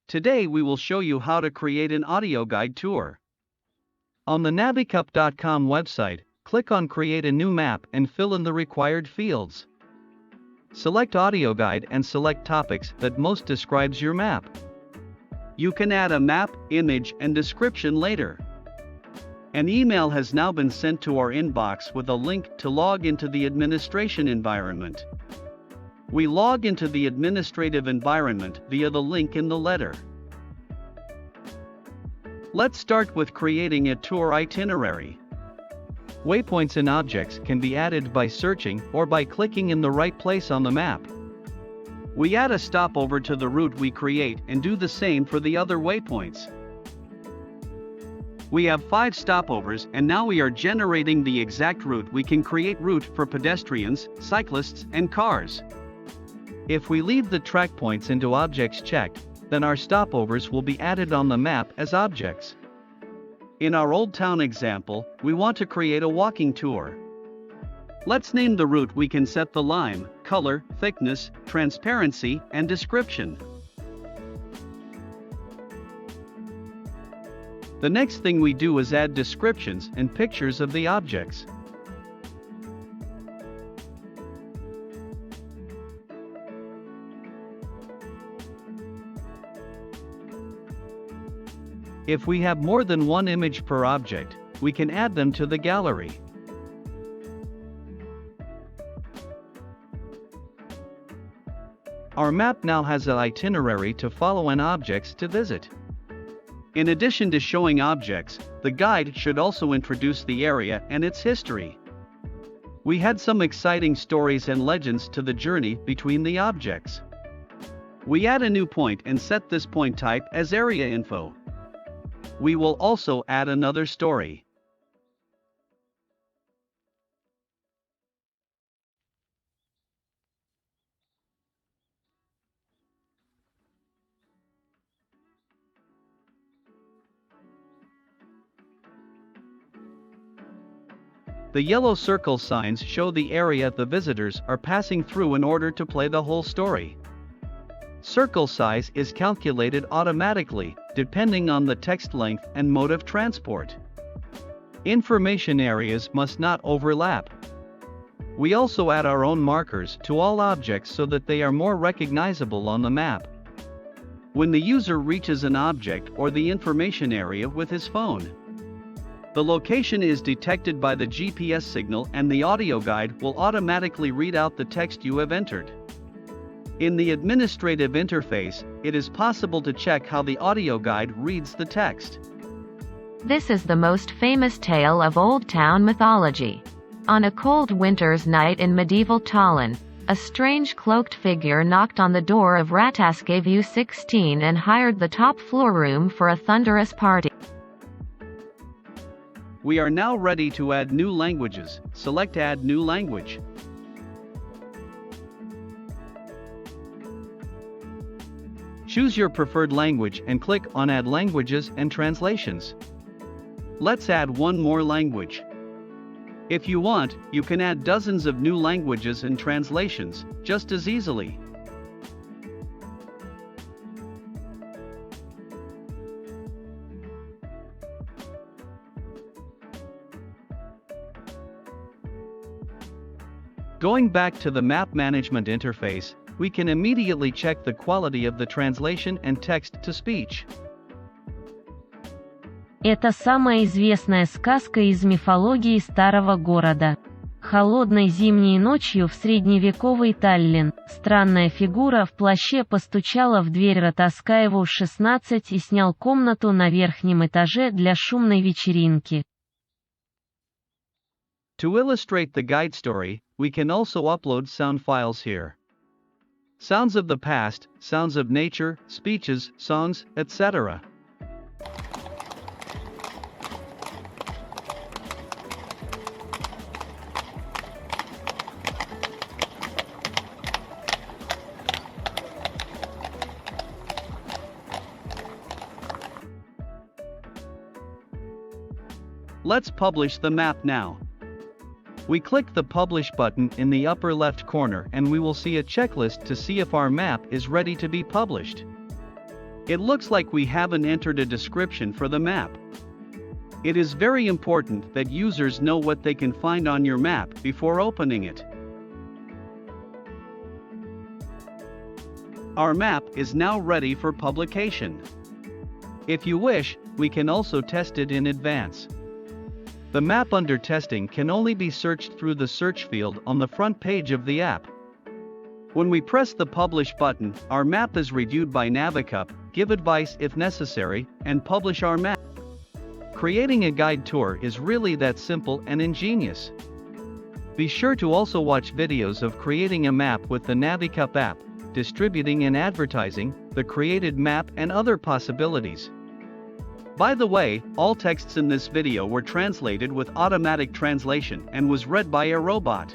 Today we will show you how to create an audio guide tour. On the Navicup.com website, click on Create a new map and fill in the required fields. Select Audio Guide and select topics that most describes your map. You can add a map, image, and description later. An email has now been sent to our inbox with a link to log into the administration environment. We log into the administrative environment via the link in the letter. Let's start with creating a tour itinerary. Waypoints and objects can be added by searching or by clicking in the right place on the map. We add a stopover to the route we create and do the same for the other waypoints. We have 5 stopovers and now we are generating the exact route we can create route for pedestrians, cyclists, and cars. If we leave the track points into objects checked, then our stopovers will be added on the map as objects. In our Old Town example, we want to create a walking tour. Let's name the route. We can set the lime, color, thickness, transparency, and description. The next thing we do is add descriptions and pictures of the objects. If we have more than one image per object, we can add them to the gallery. Our map now has an itinerary to follow and objects to visit. In addition to showing objects, the guide should also introduce the area and its history. We had some exciting stories and legends to the journey between the objects. We add a new point and set this point type as area info. We will also add another story. The yellow circle signs show the area the visitors are passing through in order to play the whole story. Circle size is calculated automatically, depending on the text length and mode of transport. Information areas must not overlap. We also add our own markers to all objects so that they are more recognizable on the map. When the user reaches an object or the information area with his phone, the location is detected by the GPS signal and the audio guide will automatically read out the text you have entered. In the administrative interface, it is possible to check how the audio guide reads the text. This is the most famous tale of Old Town mythology. On a cold winter's night in medieval Tallinn, a strange cloaked figure knocked on the door of Rataskevu 16 and hired the top floor room for a thunderous party. We are now ready to add new languages. Select Add New Language. Choose your preferred language and click on Add Languages and Translations. Let's add one more language. If you want, you can add dozens of new languages and translations, just as easily. Going back to the map management interface, we can immediately check the quality of the translation and text-to-speech. Это самая известная сказка из мифологии старого города. Холодной зимней ночью в средневековый Таллин, странная фигура в плаще постучала в дверь Ратаскаеву 16 и снял комнату на верхнем этаже для шумной вечеринки. To illustrate the guide story, we can also upload sound files here. Sounds of the past, sounds of nature, speeches, songs, etc. Let's publish the map now. We click the Publish button in the upper left corner and we will see a checklist to see if our map is ready to be published. It looks like we haven't entered a description for the map. It is very important that users know what they can find on your map before opening it. Our map is now ready for publication. If you wish, we can also test it in advance. The map under testing can only be searched through the search field on the front page of the app. When we press the Publish button, our map is reviewed by Navicup, give advice if necessary, and publish our map. Creating a guide tour is really that simple and ingenious. Be sure to also watch videos of creating a map with the Navicup app, distributing and advertising the created map and other possibilities. By the way, all texts in this video were translated with automatic translation and was read by a robot.